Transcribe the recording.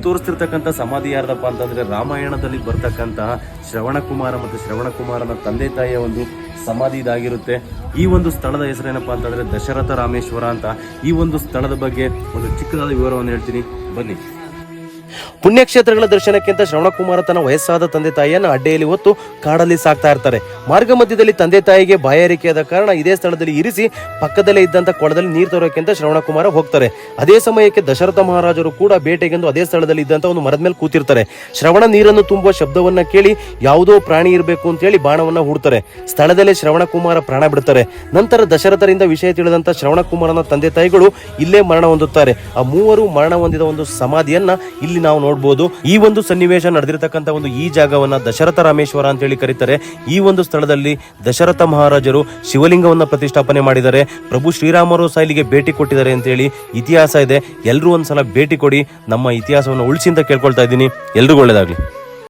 ತೋರಿಸ್ತಿರ್ತಕ್ಕಂಥ ಸಮಾಧಿ ಯಾರ್ದಪ್ಪ ಅಂತಂದ್ರೆ ರಾಮಾಯಣದಲ್ಲಿ ಬರ್ತಕ್ಕಂತಹ ಶ್ರವಣಕುಮಾರ ಮತ್ತು ಶ್ರವಣಕುಮಾರನ ತಂದೆ ತಾಯಿಯ ಒಂದು ಸಮಾಧಿ ಇದಾಗಿರುತ್ತೆ. ಈ ಒಂದು ಸ್ಥಳದ ಹೆಸರೇನಪ್ಪ ಅಂತಂದ್ರೆ ದಶರಥ ರಾಮೇಶ್ವರ ಅಂತ. ಈ ಒಂದು ಸ್ಥಳದ ಬಗ್ಗೆ ಒಂದು ಚಿಕ್ಕದಾದ ವಿವರವನ್ನು ಹೇಳ್ತೀನಿ, ಬನ್ನಿ. ಪುಣ್ಯಕ್ಷೇತ್ರಗಳ ದರ್ಶನಕ್ಕಿಂತ ಶ್ರವಣಕುಮಾರ ತನ್ನ ವಯಸ್ಸಾದ ತಂದೆ ತಾಯಿಯನ್ನು ಅಡ್ಡೆಯಲ್ಲಿ ಹೊತ್ತು ಕಾಡಲ್ಲಿ ಸಾಕ್ತಾ ಇರ್ತಾರೆ. ಮಾರ್ಗ ಮಧ್ಯದಲ್ಲಿ ತಂದೆ ತಾಯಿಗೆ ಬಾಯಾರಿಕೆಯಾದ ಕಾರಣ ಇದೇ ಸ್ಥಳದಲ್ಲಿ ಇರಿಸಿ ಪಕ್ಕದಲ್ಲೇ ಇದ್ದಂತ ಕೊಳದಲ್ಲಿ ನೀರು ತರೋಕ್ಕಿಂತ ಶ್ರವಣಕುಮಾರ ಹೋಗ್ತಾರೆ. ಅದೇ ಸಮಯಕ್ಕೆ ದಶರಥ ಮಹಾರಾಜರು ಕೂಡ ಬೇಟೆಗೆಂದು ಅದೇ ಸ್ಥಳದಲ್ಲಿ ಇದ್ದಂತ ಒಂದು ಮರದ ಮೇಲೆ ಕೂತಿರ್ತಾರೆ. ಶ್ರವಣ ನೀರನ್ನು ತುಂಬುವ ಶಬ್ದವನ್ನ ಕೇಳಿ ಯಾವುದೋ ಪ್ರಾಣಿ ಇರಬೇಕು ಅಂತ ಹೇಳಿ ಬಾಣವನ್ನ ಹೂಡ್ತಾರೆ. ಸ್ಥಳದಲ್ಲೇ ಶ್ರವಣಕುಮಾರ ಪ್ರಾಣ ಬಿಡ್ತಾರೆ. ನಂತರ ದಶರಥರಿಂದ ವಿಷಯ ತಿಳಿದಂತ ಶ್ರವಣಕುಮಾರನ ತಂದೆ ತಾಯಿಗಳು ಇಲ್ಲೇ ಮರಣ ಹೊಂದುತ್ತಾರೆ. ಆ ಮೂವರು ಮರಣ ಹೊಂದಿದ ಒಂದು ಸಮಾಧಿಯನ್ನ ಇಲ್ಲಿ ನಾವು ನೋಡಬಹುದು. ಈ ಒಂದು ಸನ್ನಿವೇಶ ನಡೆದಿರತಕ್ಕಂತ ಒಂದು ಈ ಜಾಗವನ್ನ ದಶರಥ ರಾಮೇಶ್ವರ ಅಂತ ಹೇಳಿ ಕರೀತಾರೆ. ಈ ಒಂದು ಸ್ಥಳದಲ್ಲಿ ದಶರಥ ಮಹಾರಾಜರು ಶಿವಲಿಂಗವನ್ನ ಪ್ರತಿಷ್ಠಾಪನೆ ಮಾಡಿದ್ದಾರೆ. ಪ್ರಭು ಶ್ರೀರಾಮರು ಸಹ ಇಲ್ಲಿಗೆ ಭೇಟಿ ಕೊಟ್ಟಿದ್ದಾರೆ ಅಂತ ಹೇಳಿ ಇತಿಹಾಸ ಇದೆ. ಎಲ್ಲರೂ ಒಂದ್ಸಲ ಭೇಟಿ ಕೊಡಿ, ನಮ್ಮ ಇತಿಹಾಸವನ್ನು ಉಳಿಸಿ ಅಂತ ಕೇಳ್ಕೊಳ್ತಾ ಇದ್ದೀನಿ. ಎಲ್ರಿಗೂ ಒಳ್ಳೆಯದಾಗಲಿ.